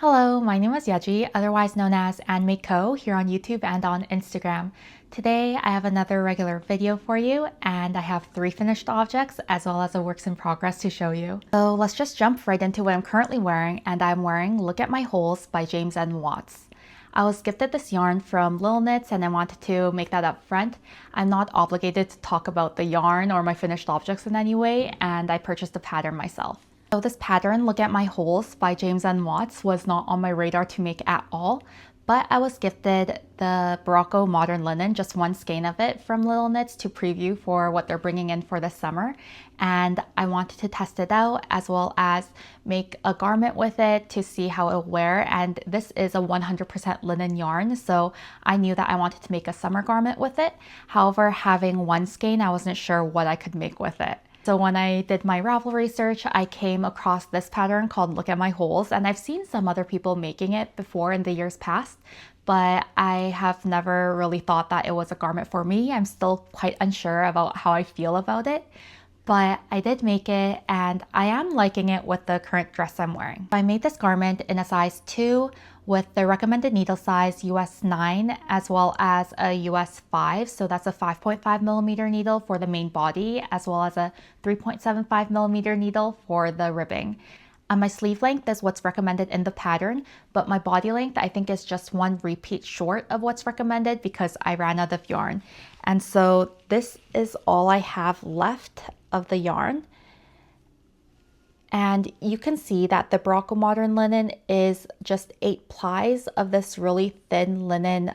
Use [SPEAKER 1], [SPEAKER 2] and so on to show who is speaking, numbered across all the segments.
[SPEAKER 1] Hello, my name is Yeji, otherwise known as ANdmadeco here on YouTube and on Instagram. Today I have another regular video for you, and I have 3 finished objects as well as a works in progress to show you. So let's just jump right into what I'm currently wearing, and I'm wearing Look at My Holes by James N. Watts. I was gifted this yarn from Lil Knits and I wanted to make that up front. I'm not obligated to talk about the yarn or my finished objects in any way, and I purchased the pattern myself. So this pattern, Look at My Holes by James N. Watts, was not on my radar to make at all, but I was gifted the Berroco modern linen, just one skein of it from Lil Knits to preview for what they're bringing in for the summer. And I wanted to test it out as well as make a garment with it to see how it will wear. And this is a 100% linen yarn, so I knew that I wanted to make a summer garment with it. However, having one skein, I wasn't sure what I could make with it. So when I did my Ravel research, I came across this pattern called Look at My Holes, and I've seen some other people making it before in the years past, but I have never really thought that it was a garment for me. I'm still quite unsure about how I feel about it, but I did make it and I am liking it with the current dress I'm wearing. I made this garment in a size 2 with the recommended needle size US 9 as well as a US 5. So that's a 5.5 millimeter needle for the main body as well as a 3.75 millimeter needle for the ribbing. My sleeve length is what's recommended in the pattern, but my body length I think is just one repeat short of what's recommended because I ran out of yarn. And so this is all I have left of the yarn. And you can see that the Berroco modern linen is just 8 plies of this really thin linen,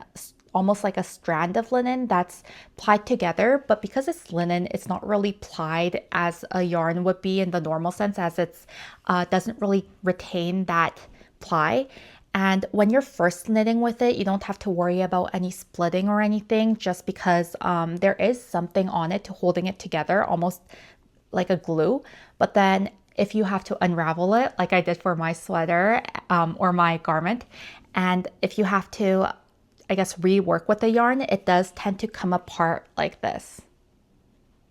[SPEAKER 1] almost like a strand of linen that's plied together. But because it's linen, it's not really plied as a yarn would be in the normal sense, as it's doesn't really retain that ply. And when you're first knitting with it, you don't have to worry about any splitting or anything, just because there is something on it to holding it together, almost like a glue. But then if you have to unravel it, like I did for my sweater or my garment, and if you have to, I guess, rework with the yarn, it does tend to come apart like this.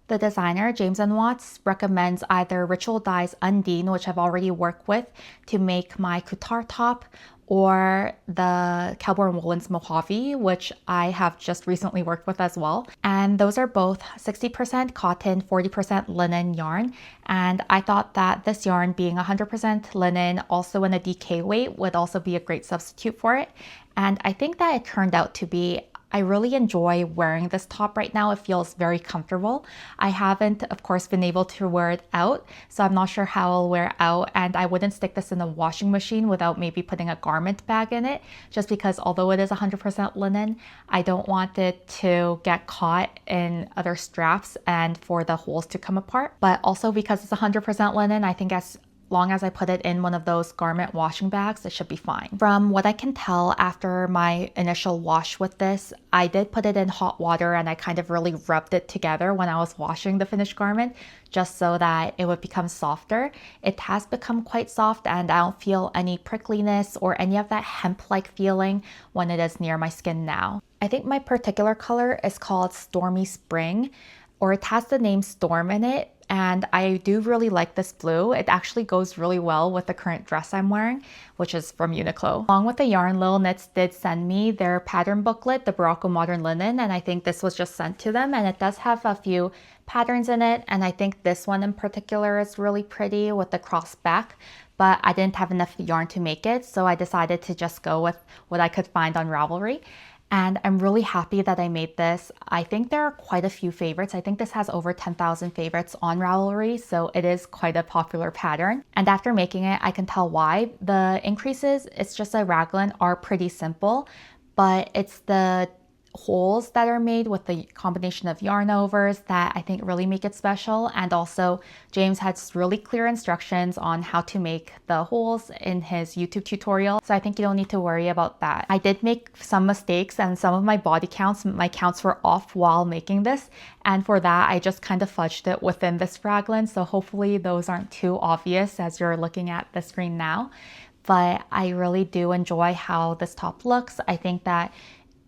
[SPEAKER 1] The designer, James N. Watts, recommends either Ritual Dye's Undine, which I've already worked with, to make my couture top, or the Kelborn Woolen's Mojave, which I have just recently worked with as well. And those are both 60% cotton, 40% linen yarn. And I thought that this yarn being 100% linen, also in a DK weight, would also be a great substitute for it. And I think that it turned out to be. I really enjoy wearing this top right now. It feels very comfortable. I haven't, of course, been able to wear it out, so I'm not sure how it'll wear out, and I wouldn't stick this in the washing machine without maybe putting a garment bag in it, just because although it is 100% linen, I don't want it to get caught in other straps and for the holes to come apart. But also because it's 100% linen, I think as long as I put it in one of those garment washing bags, it should be fine. From what I can tell after my initial wash with this, I did put it in hot water and I kind of really rubbed it together when I was washing the finished garment, just so that it would become softer. It has become quite soft and I don't feel any prickliness or any of that hemp-like feeling when it is near my skin now. I think my particular color is called Stormy Spring, or it has the name Storm in it. And I do really like this blue. It actually goes really well with the current dress I'm wearing, which is from Uniqlo. Along with the yarn, Lil Knits did send me their pattern booklet, the Berroco Modern Linen, and I think this was just sent to them, and it does have a few patterns in it, and I think this one in particular is really pretty with the cross back, but I didn't have enough yarn to make it, so I decided to just go with what I could find on Ravelry. And I'm really happy that I made this. I think there are quite a few favorites. I think this has over 10,000 favorites on Ravelry, so it is quite a popular pattern. And after making it, I can tell why. The increases, it's just a raglan, are pretty simple, but it's the holes that are made with the combination of yarn overs that I think really make it special. And also James has really clear instructions on how to make the holes in his YouTube tutorial, so I think you don't need to worry about that. I did make some mistakes and some of my body counts, my counts were off while making this, and for that I just kind of fudged it within this raglan, so hopefully those aren't too obvious as you're looking at the screen now. But I really do enjoy how this top looks. I think that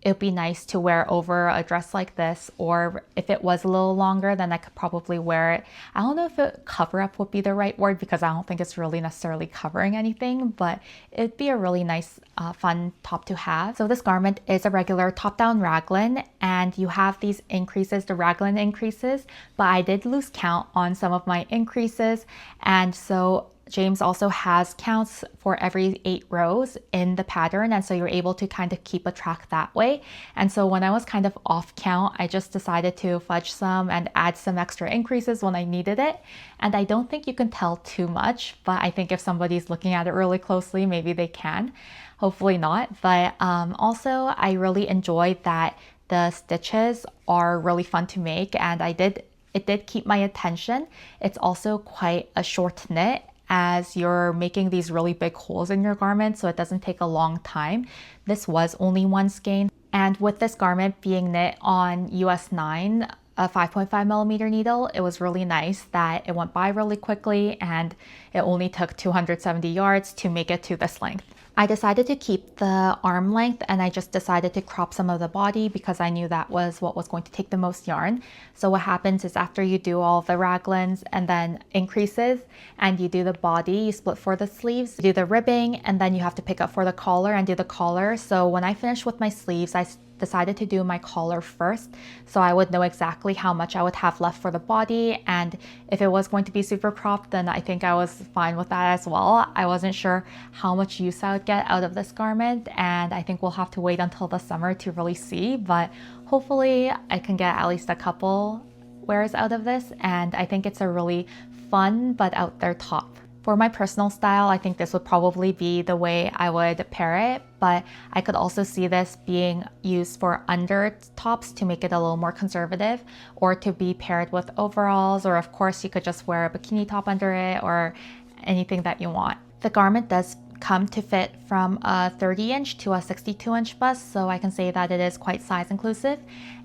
[SPEAKER 1] it would be nice to wear over a dress like this, or if it was a little longer, then I could probably wear it. I don't know if cover up would be the right word, because I don't think it's really necessarily covering anything, but it'd be a really nice, fun top to have. So this garment is a regular top-down raglan, and you have these increases, the raglan increases, but I did lose count on some of my increases, and so James also has counts for every 8 rows in the pattern, and so you're able to kind of keep a track that way. And so when I was kind of off count, I just decided to fudge some and add some extra increases when I needed it. And I don't think you can tell too much, but I think if somebody's looking at it really closely, maybe they can. Hopefully not. But also, I really enjoyed that the stitches are really fun to make, and it did keep my attention. It's also quite a short knit, as you're making these really big holes in your garment, so it doesn't take a long time. This was only 1 skein, and with this garment being knit on US 9, a 5.5mm needle, it was really nice that it went by really quickly, and it only took 270 yards to make it to this length. I decided to keep the arm length, and I just decided to crop some of the body because I knew that was what was going to take the most yarn. So what happens is, after you do all the raglans and then increases and you do the body, you split for the sleeves, you do the ribbing, and then you have to pick up for the collar and do the collar. So when I finished with my sleeves, I decided to do my collar first, so I would know exactly how much I would have left for the body, and if it was going to be super cropped, then I think I was fine with that as well. I wasn't sure how much use I would get out of this garment, and I think we'll have to wait until the summer to really see, but hopefully I can get at least a couple wears out of this, and I think it's a really fun but out there top. For my personal style, I think this would probably be the way I would pair it, but I could also see this being used for under tops to make it a little more conservative, or to be paired with overalls, or of course you could just wear a bikini top under it, or anything that you want. The garment does come to fit from a 30-inch to a 62-inch bust, so I can say that it is quite size inclusive.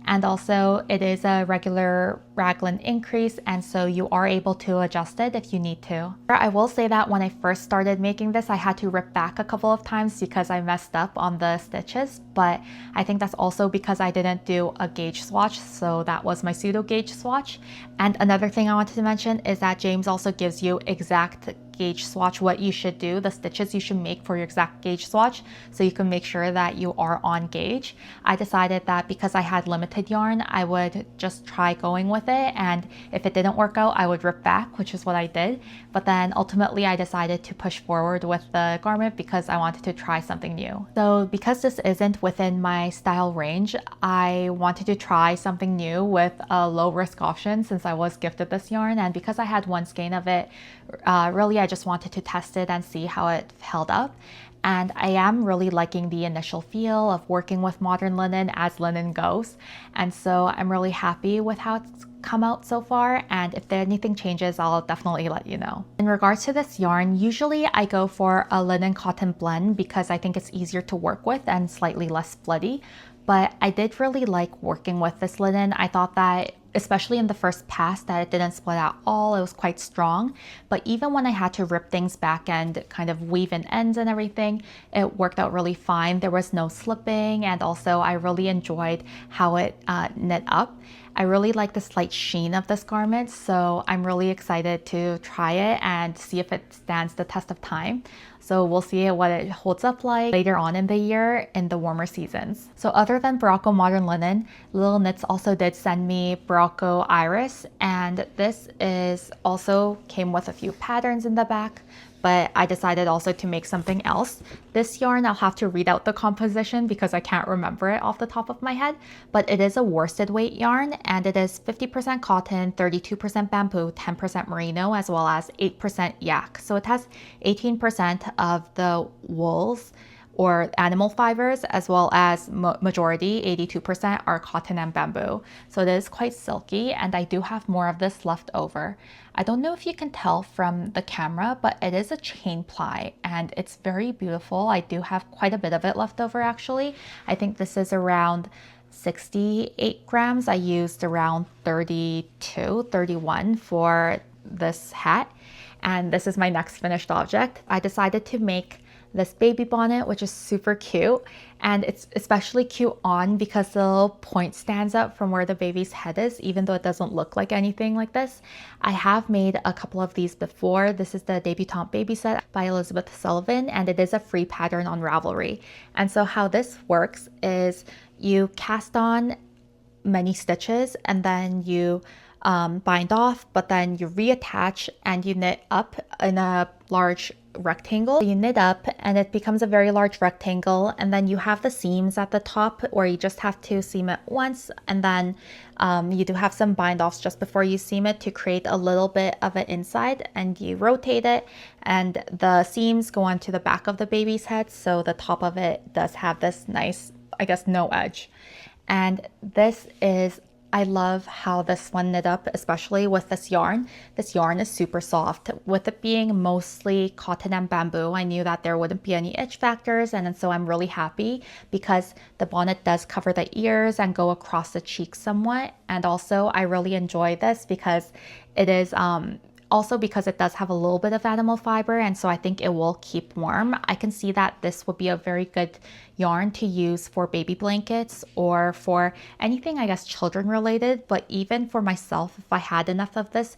[SPEAKER 1] And also it is a regular raglan increase, and so you are able to adjust it if you need to. I will say that when I first started making this, I had to rip back a couple of times because I messed up on the stitches, but I think that's also because I didn't do a gauge swatch, so that was my pseudo gauge swatch. And another thing I wanted to mention is that James also gives you exact gauge swatch, what you should do, the stitches you should make for your exact gauge swatch, so you can make sure that you are on gauge. I decided that because I had limited yarn, I would just try going with it, and if it didn't work out, I would rip back, which is what I did. But then ultimately I decided to push forward with the garment because I wanted to try something new. So because this isn't within my style range, I wanted to try something new with a low risk option since I was gifted this yarn, and because I had 1 skein of it, really I just wanted to test it and see how it held up. And I am really liking the initial feel of working with modern linen as linen goes. And so I'm really happy with how it's come out so far, and if anything changes, I'll definitely let you know. In regards to this yarn, usually I go for a linen cotton blend because I think it's easier to work with and slightly less splitty. But I did really like working with this linen. I thought that, especially in the first pass, that it didn't split at all. It was quite strong. But even when I had to rip things back and kind of weave in ends and everything, it worked out really fine. There was no slipping, and also I really enjoyed how it knit up. I really like the slight sheen of this garment, so I'm really excited to try it and see if it stands the test of time. So we'll see what it holds up like later on in the year in the warmer seasons. So other than Berroco Modern Linen, Little Knits also did send me Berroco Iris, and this is also came with a few patterns in the back, but I decided also to make something else. This yarn, I'll have to read out the composition because I can't remember it off the top of my head, but it is a worsted weight yarn, and it is 50% cotton, 32% bamboo, 10% merino, as well as 8% yak. So it has 18% of the wools or animal fibers, as well as majority, 82%, are cotton and bamboo. So it is quite silky, and I do have more of this left over. I don't know if you can tell from the camera, but it is a chain ply, and it's very beautiful. I do have quite a bit of it left over actually. I think this is around 68 grams. I used around 32, 31 for this hat. And this is my next finished object. I decided to make this baby bonnet, which is super cute. And it's especially cute on because the little point stands up from where the baby's head is, even though it doesn't look like anything like this. I have made a couple of these before. This is the Debutant Baby set by Elizabeth Sullivan, and it is a free pattern on Ravelry. And so how this works is you cast on many stitches and then you bind off, but then you reattach and you knit up in a large rectangle. You knit up and it becomes a very large rectangle, and then you have the seams at the top where you just have to seam it once, and then you do have some bind offs just before you seam it to create a little bit of an inside, and you rotate it and the seams go onto the back of the baby's head, so the top of it does have this nice, I guess, no edge. And this is, I love how this one knit up, especially with this yarn. This yarn is super soft. With it being mostly cotton and bamboo, I knew that there wouldn't be any itch factors, and so I'm really happy because the bonnet does cover the ears and go across the cheeks somewhat. And also I really enjoy this because it is also because it does have a little bit of animal fiber, and so I think it will keep warm. I can see that this would be a very good yarn to use for baby blankets or for anything, I guess, children related. But even for myself, if I had enough of this,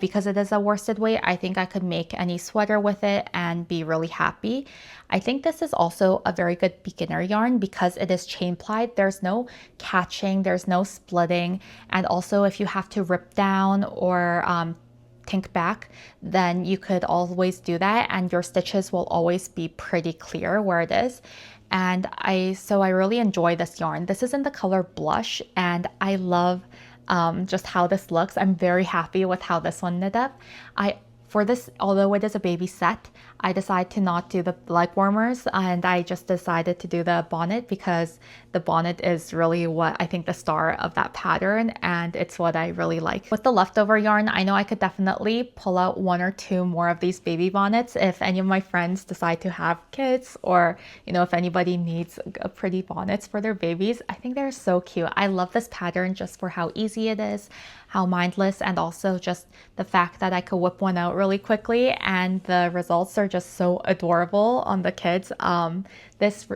[SPEAKER 1] because it is a worsted weight, I think I could make any sweater with it and be really happy. I think this is also a very good beginner yarn because it is chain plied. There's no catching, there's no splitting, and also if you have to rip down or tink back, then you could always do that and your stitches will always be pretty clear where it is. And I really enjoy this yarn. This is in the color Blush, and I love just how this looks. I'm very happy with how this one knit up. For this, although it is a baby set, I decided to not do the leg warmers, and I just decided to do the bonnet because the bonnet is really what I think the star of that pattern, and it's what I really like. With the leftover yarn, I know I could definitely pull out 1 or 2 more of these baby bonnets if any of my friends decide to have kids, or if anybody needs pretty bonnets for their babies. I think they're so cute. I love this pattern just for how easy it is, how mindless, and also just the fact that I could whip one out really quickly and the results are just so adorable on the kids. This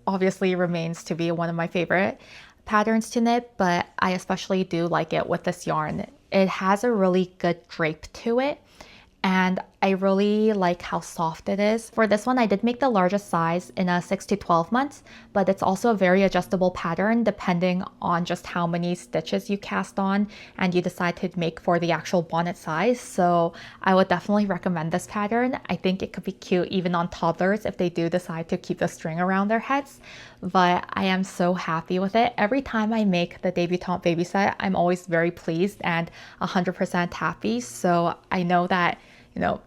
[SPEAKER 1] obviously remains to be one of my favorite patterns to knit, but I especially do like it with this yarn. It has a really good drape to it, and I really like how soft it is. For this one, I did make the largest size in a 6 to 12 months, but it's also a very adjustable pattern depending on just how many stitches you cast on and you decide to make for the actual bonnet size. So I would definitely recommend this pattern. I think it could be cute even on toddlers if they do decide to keep the string around their heads, but I am so happy with it. Every time I make the Debutant Baby set, I'm always very pleased and 100% happy. So I know that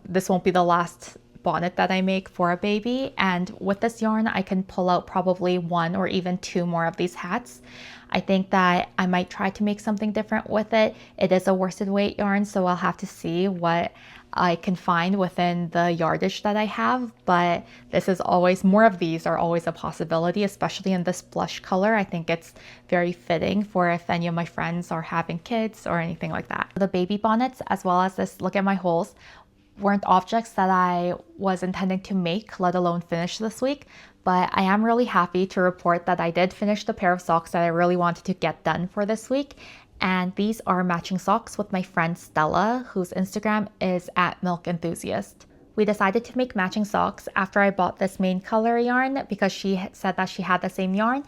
[SPEAKER 1] this won't be the last bonnet that I make for a baby, and with this yarn I can pull out probably 1 or even 2 more of these hats. I think that I might try to make something different with it. It is a worsted weight yarn, so I'll have to see what I can find within the yardage that I have, but this is always, more of these are always a possibility, especially in this blush color. I think it's very fitting for if any of my friends are having kids or anything like that. The baby bonnets, as well as this, look at my holes, weren't objects that I was intending to make, let alone finish this week, but I am really happy to report that I did finish the pair of socks that I really wanted to get done for this week. And these are matching socks with my friend Stella, whose Instagram is @milkenthusiast. We decided to make matching socks after I bought this main color yarn because she said that she had the same yarn,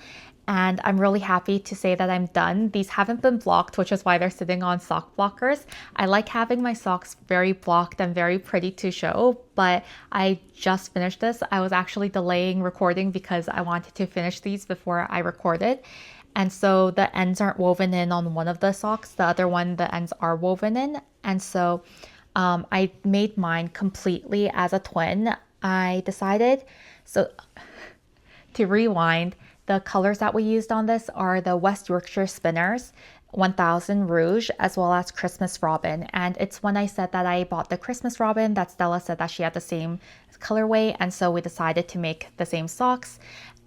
[SPEAKER 1] and I'm really happy to say that I'm done. These haven't been blocked, which is why they're sitting on sock blockers. I like having my socks very blocked and very pretty to show, but I just finished this. I was actually delaying recording because I wanted to finish these before I recorded. And so the ends aren't woven in on one of the socks. The other one, the ends are woven in. And so I made mine completely as a twin. I decided, to rewind, the colors that we used on this are the West Yorkshire Spinners, 1000 Rouge, as well as Christmas Robin. And it's when I said that I bought the Christmas Robin that Stella said that she had the same colorway, and so we decided to make the same socks.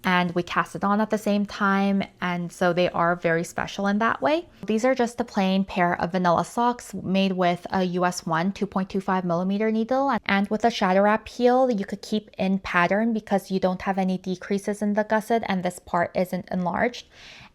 [SPEAKER 1] and we cast it on at the same time, and so they are very special in that way. These are just a plain pair of vanilla socks made with a US 1 2.25 millimeter needle, and with a shadow wrap heel you could keep in pattern because you don't have any decreases in the gusset and this part isn't enlarged.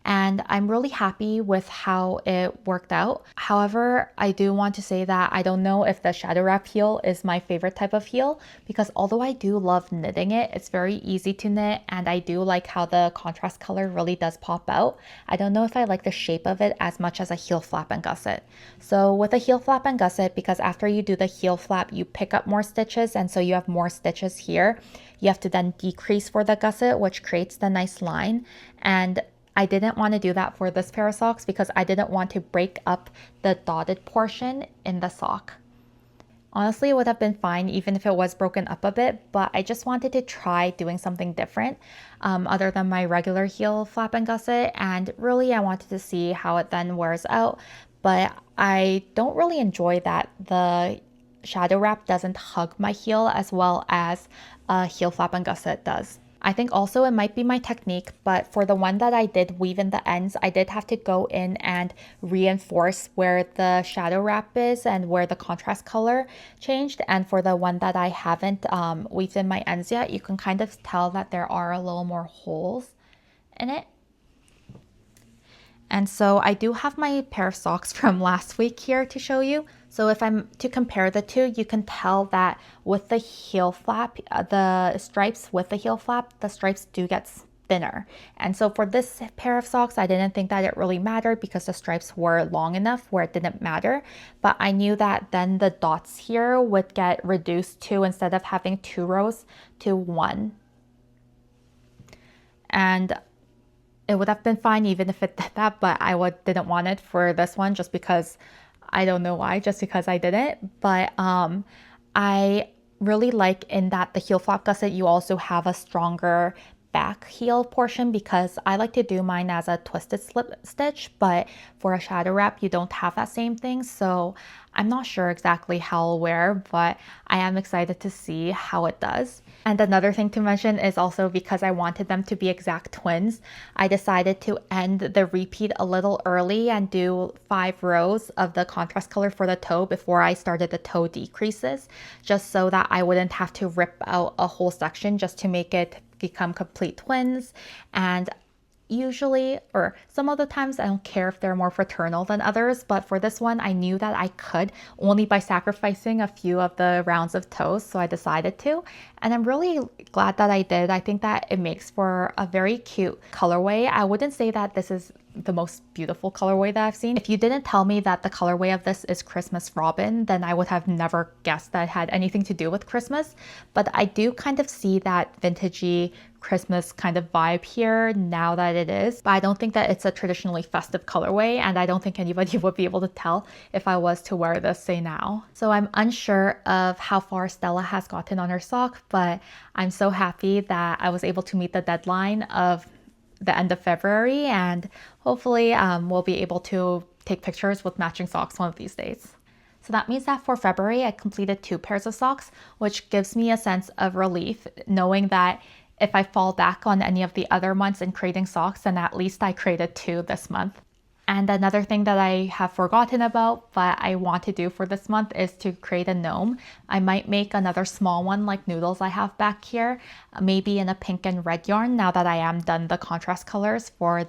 [SPEAKER 1] And I'm really happy with how it worked out. However, I do want to say that I don't know if the shadow wrap heel is my favorite type of heel, because although I do love knitting it, it's very easy to knit and I do like how the contrast color really does pop out. I don't know if I like the shape of it as much as a heel flap and gusset. So with a heel flap and gusset, because after you do the heel flap, you pick up more stitches, and so you have more stitches here. You have to then decrease for the gusset, which creates the nice line. And I didn't want to do that for this pair of socks because I didn't want to break up the dotted portion in the sock. Honestly, it would have been fine even if it was broken up a bit, but I just wanted to try doing something different other than my regular heel flap and gusset, and really I wanted to see how it then wears out. But I don't really enjoy that the shadow wrap doesn't hug my heel as well as a heel flap and gusset does. I think also it might be my technique, but for the one that I did weave in the ends, I did have to go in and reinforce where the shadow wrap is and where the contrast color changed. And for the one that I haven't weaved in my ends yet, you can kind of tell that there are a little more holes in it. And so I do have my pair of socks from last week here to show you. So if I'm to compare the two, you can tell that with the heel flap, the stripes with the heel flap, the stripes do get thinner. And so for this pair of socks, I didn't think that it really mattered because the stripes were long enough where it didn't matter. But I knew that then the dots here would get reduced to, instead of having 2 rows, to 1. And it would have been fine even if it did that, but I didn't want it for this one just because, I don't know why, just because I didn't. But I really like in that the heel flap gusset, you also have a stronger back heel portion, because I like to do mine as a twisted slip stitch, but for a shadow wrap you don't have that same thing. So I'm not sure exactly how I'll wear, but I am excited to see how it does. And another thing to mention is also because I wanted them to be exact twins, I decided to end the repeat a little early and do 5 rows of the contrast color for the toe before I started the toe decreases, just so that I wouldn't have to rip out a whole section just to make it become complete twins. And usually, or some of the times, I don't care if they're more fraternal than others, but for this one I knew that I could only by sacrificing a few of the rounds of toes, so I decided to, and I'm really glad that I did. I think that it makes for a very cute colorway. I wouldn't say that this is the most beautiful colorway that I've seen. If you didn't tell me that the colorway of this is Christmas Robin, then I would have never guessed that it had anything to do with Christmas. But I do kind of see that vintagey Christmas kind of vibe here now that it is. But I don't think that it's a traditionally festive colorway, and I don't think anybody would be able to tell if I was to wear this, say now. So I'm unsure of how far Stella has gotten on her sock, but I'm so happy that I was able to meet the deadline of the end of February, and hopefully we'll be able to take pictures with matching socks one of these days. So that means that for February, I completed 2 pairs of socks, which gives me a sense of relief knowing that if I fall back on any of the other months in creating socks, then at least I created 2 this month. And another thing that I have forgotten about, but I want to do for this month, is to create a gnome. I might make another small one like Noodles I have back here, maybe in a pink and red yarn, now that I am done the contrast colors for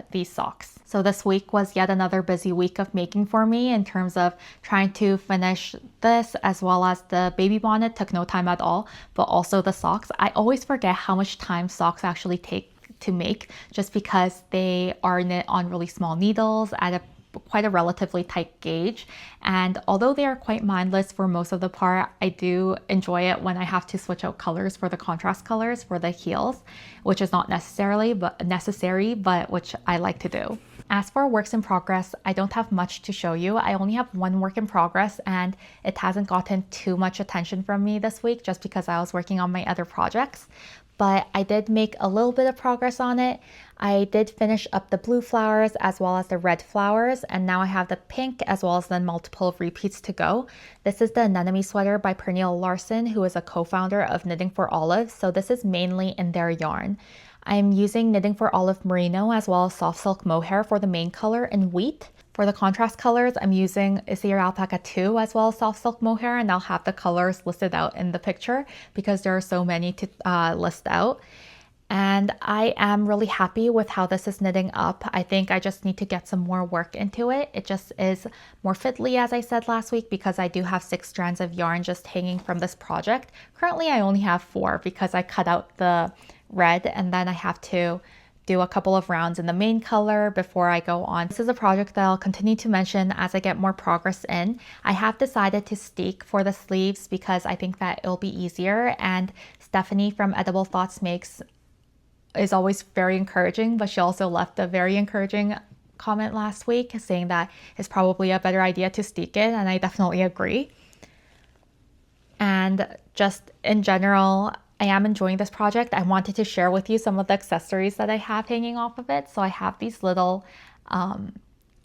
[SPEAKER 1] these socks. So this week was yet another busy week of making for me in terms of trying to finish this, as well as the baby bonnet took no time at all, but also the socks. I always forget how much time socks actually take to make, just because they are knit on really small needles at quite a relatively tight gauge. And although they are quite mindless for most of the part, I do enjoy it when I have to switch out colors for the contrast colors for the heels, which is not necessary, but which I like to do. As for works in progress, I don't have much to show you. I only have one work in progress, and it hasn't gotten too much attention from me this week just because I was working on my other projects. But I did make a little bit of progress on it. I did finish up the blue flowers as well as the red flowers, and now I have the pink as well as the multiple repeats to go. This is the Anemone Sweater by Pernille Larsen, who is a co-founder of Knitting for Olives, so this is mainly in their yarn. I'm using Knitting for Olive Merino as well as Soft Silk Mohair for the main color and Wheat. For the contrast colors, I'm using Isir Alpaca 2 as well as Soft Silk Mohair, and I'll have the colors listed out in the picture because there are so many to list out. And I am really happy with how this is knitting up. I think I just need to get some more work into it. It just is more fiddly, as I said last week, because I do have 6 strands of yarn just hanging from this project. Currently, I only have 4 because I cut out the red and then I have to do a couple of rounds in the main color before I go on. This is a project that I'll continue to mention as I get more progress in. I have decided to steek for the sleeves because I think that it'll be easier, and Stephanie from Edible Thoughts is always very encouraging, but she also left a very encouraging comment last week saying that it's probably a better idea to steek it, and I definitely agree. And just in general, I am enjoying this project. I wanted to share with you some of the accessories that I have hanging off of it. So I have these little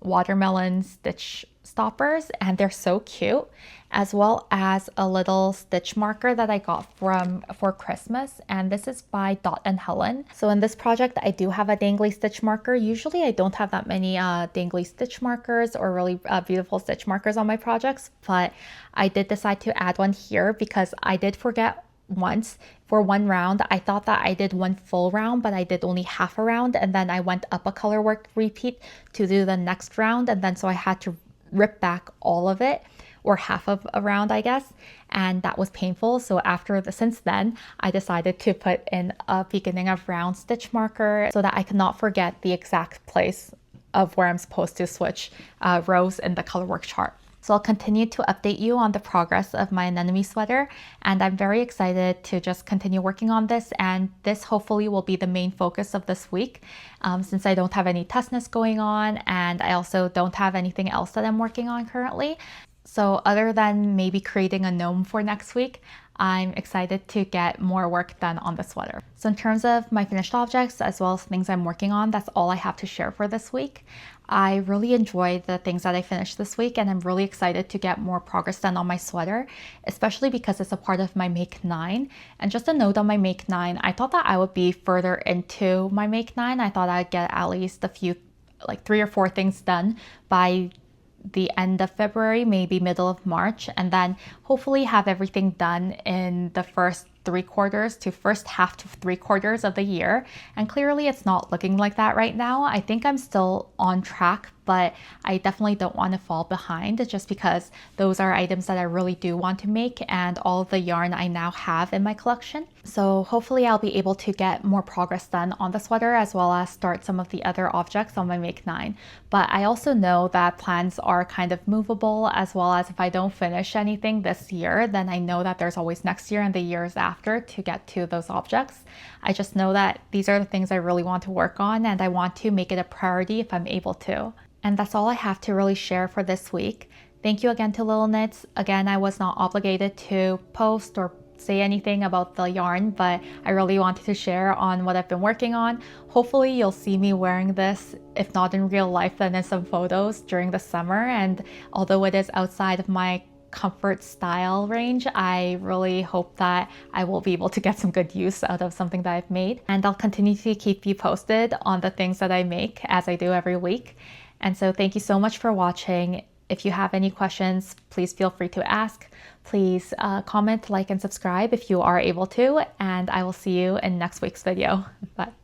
[SPEAKER 1] watermelon stitch stoppers, and they're so cute, as well as a little stitch marker that I got for Christmas, and this is by Dot and Helen. So in this project, I do have a dangly stitch marker. Usually I don't have that many dangly stitch markers or really beautiful stitch markers on my projects, but I did decide to add one here because I did forget once for one round. I thought that I did one full round, but I did only half a round, and then I went up a color work repeat to do the next round, and then so I had to rip back all of it, or half of a round, I guess, and that was painful. So since then, I decided to put in a beginning of round stitch marker so that I could not forget the exact place of where I'm supposed to switch rows in the color work chart. So I'll continue to update you on the progress of my anemone sweater, and I'm very excited to just continue working on this, and this hopefully will be the main focus of this week since I don't have any test knits going on, and I also don't have anything else that I'm working on currently. So other than maybe creating a gnome for next week, I'm excited to get more work done on the sweater. So in terms of my finished objects as well as things I'm working on, that's all I have to share for this week. I really enjoyed the things that I finished this week, and I'm really excited to get more progress done on my sweater, especially because it's a part of my Make 9. And just a note on my Make 9, I thought that I would be further into my Make 9. I thought I'd get at least a few, like 3 or 4 things done by the end of February, maybe middle of March, and then hopefully have everything done in the first half to 3/4 of the year. And clearly it's not looking like that right now. I think I'm still on track, but I definitely don't want to fall behind just because those are items that I really do want to make and all of the yarn I now have in my collection. So hopefully I'll be able to get more progress done on the sweater as well as start some of the other objects on my Make 9. But I also know that plans are kind of movable, as well as if I don't finish anything this year, then I know that there's always next year and the years after to get to those objects. I just know that these are the things I really want to work on, and I want to make it a priority if I'm able to. And that's all I have to really share for this week. Thank you again to Little Knits. Again, I was not obligated to post or say anything about the yarn, but I really wanted to share on what I've been working on. Hopefully you'll see me wearing this, if not in real life, then in some photos during the summer. And although it is outside of my comfort style range, I really hope that I will be able to get some good use out of something that I've made. And I'll continue to keep you posted on the things that I make, as I do every week. And so thank you so much for watching. If you have any questions, please feel free to ask. Please comment, like, and subscribe if you are able to, and I will see you in next week's video. Bye.